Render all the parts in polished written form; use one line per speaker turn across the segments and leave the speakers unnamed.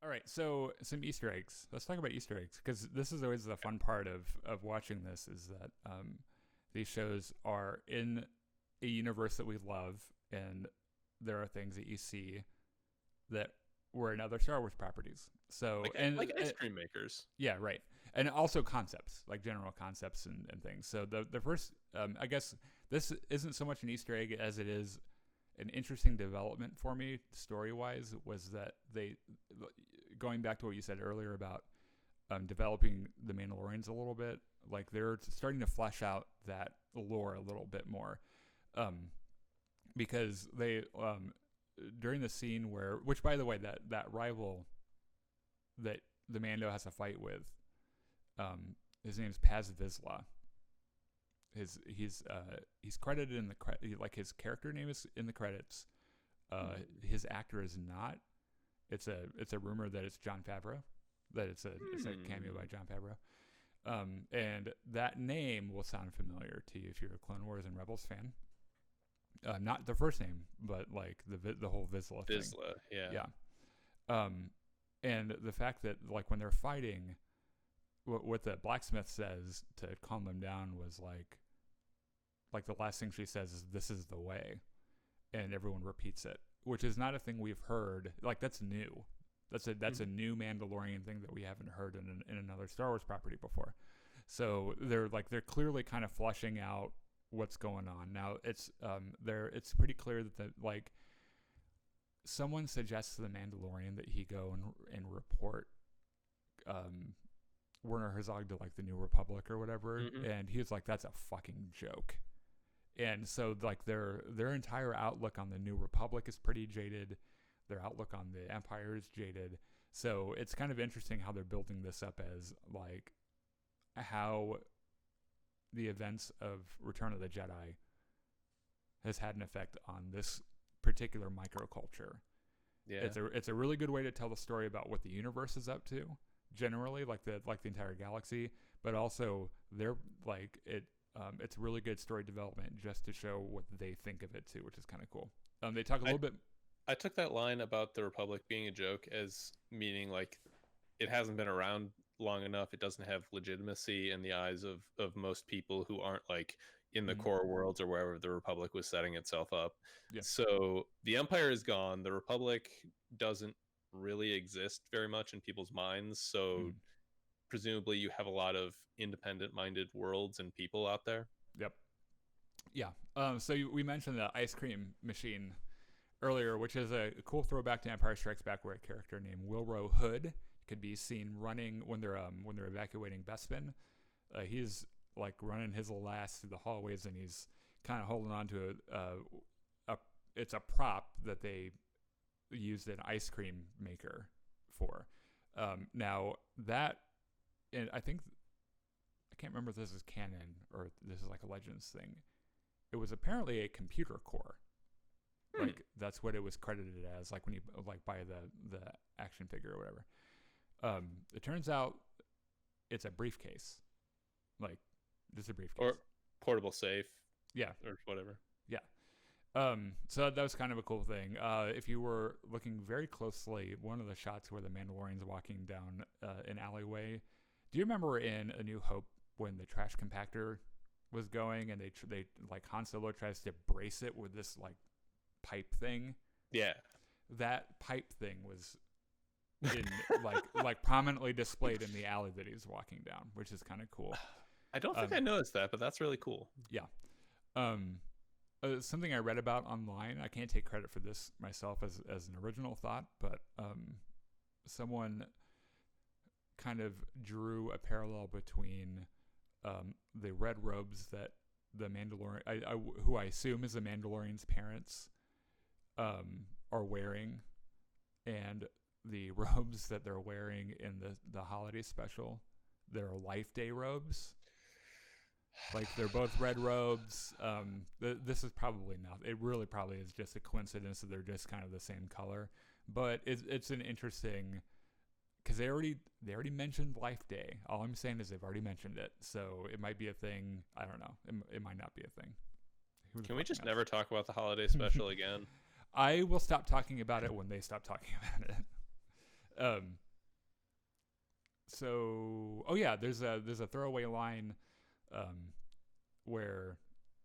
All right, so some Easter eggs. Let's talk about Easter eggs because this is always the fun part of watching this is that these shows are in a universe that we love, and there are things that you see that were in other Star Wars properties. So
like ice cream makers.
yeah, right, and also concepts like general concepts and things. So the first, I guess this isn't so much an Easter egg as it is an interesting development for me story wise was that they going back to what you said earlier about developing the Mandalorians a little bit, like they're starting to flesh out that lore a little bit more, um, because they during the scene where, which by the way, that rival that the Mando has a fight with, his name's Paz Vizsla. He's credited in the like his character name is in the credits. His actor is not. It's a rumor that it's Jon Favreau, that it's a cameo by Jon Favreau. And that name will sound familiar to you if you're a Clone Wars and Rebels fan. Not the first name, but like the whole Vizsla thing.
Vizsla, yeah.
Yeah. And the fact that like when they're fighting, what the blacksmith says to calm them down was like the last thing she says is "This is the way," and everyone repeats it, which is not a thing we've heard. Like that's new. That's a new Mandalorian thing that we haven't heard in another Star Wars property before. So they're clearly kind of fleshing out what's going on now. It's pretty clear that like someone suggests to the Mandalorian that he go and report Werner Herzog to like the New Republic or whatever, and he was like, "That's a fucking joke." And so like their entire outlook on the New Republic is pretty jaded. Their outlook on the Empire is jaded. So it's kind of interesting how they're building this up as like how the events of Return of the Jedi has had an effect on this particular microculture.
Yeah.
It's a really good way to tell the story about what the universe is up to generally, like the entire galaxy, but also they're like it's really good story development just to show what they think of it too, which is kind of cool. They talk a little bit.
I took that line about the Republic being a joke as meaning like it hasn't been around long enough. It doesn't have legitimacy in the eyes of most people who aren't like in the core worlds or wherever the Republic was setting itself up.
Yeah.
So the Empire is gone. The Republic doesn't really exist very much in people's minds. So presumably you have a lot of independent-minded worlds and people out there.
Yep. Yeah. So we mentioned the ice cream machine earlier, which is a cool throwback to Empire Strikes Back, where a character named Wilro Hood could be seen running when they're evacuating Bespin. He's like running his little ass through the hallways, and he's kind of holding on to it's a prop that they used an ice cream maker for. Now that, and I can't remember if this is canon or this is like a Legends thing. It was apparently a computer core. Like that's what it was credited as, like when you like buy the action figure or whatever. It turns out it's a briefcase, like just a briefcase
or portable safe.
Yeah,
or whatever.
Yeah. So that was kind of a cool thing. If you were looking very closely, one of the shots where the Mandalorian's walking down an alleyway. Do you remember in A New Hope when the trash compactor was going and they like Han Solo tries to brace it with this like pipe thing?
Yeah,
that pipe thing was in like prominently displayed in the alley that he's walking down, which is kind of cool.
I don't think I noticed that, but that's really cool.
Yeah. Something I read about online. I can't take credit for this myself as an original thought, but someone kind of drew a parallel between the red robes that the Mandalorian, who I assume is the Mandalorian's parents, are wearing, and the robes that they're wearing in the holiday special. They're Life Day robes. Like they're both red robes. This is probably not. It really probably is just a coincidence that they're just kind of the same color. But it's an interesting, because they already mentioned Life Day. All I'm saying is they've already mentioned it, so it might be a thing. I don't know. It might not be a thing.
Can we just never talk about the holiday special again?
I will stop talking about it when they stop talking about it. Um, so, oh yeah, there's a throwaway line um, where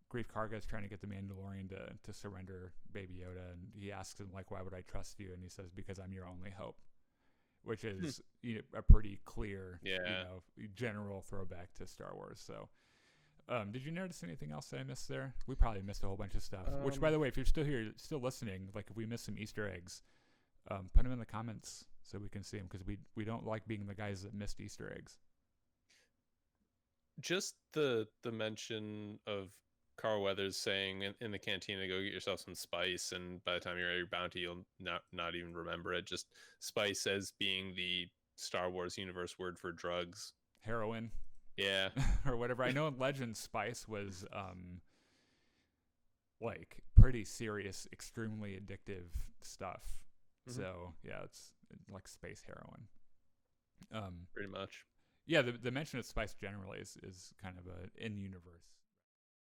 Grief Karga is trying to get the Mandalorian to surrender Baby Yoda, and he asks him like, "Why would I trust you?" And he says, "Because I'm your only hope," which is a pretty clear,
Yeah.
general throwback to Star Wars. So, did you notice anything else that I missed there? We probably missed a whole bunch of stuff. Which, by the way, if you're still here, still listening, like if we missed some Easter eggs, put them in the comments so we can see them, because we don't like being the guys that missed Easter eggs.
Just the mention of Carl Weathers saying in the cantina, "Go get yourself some spice," and by the time you're at your bounty, you'll not even remember it. Just spice as being the Star Wars universe word for drugs.
Heroin.
Yeah.
Or whatever. I know in Legends, spice was like pretty serious, extremely addictive stuff.
Mm-hmm.
So yeah, it's like space heroin.
Pretty much.
Yeah, the mention of spice generally is kind of a in universe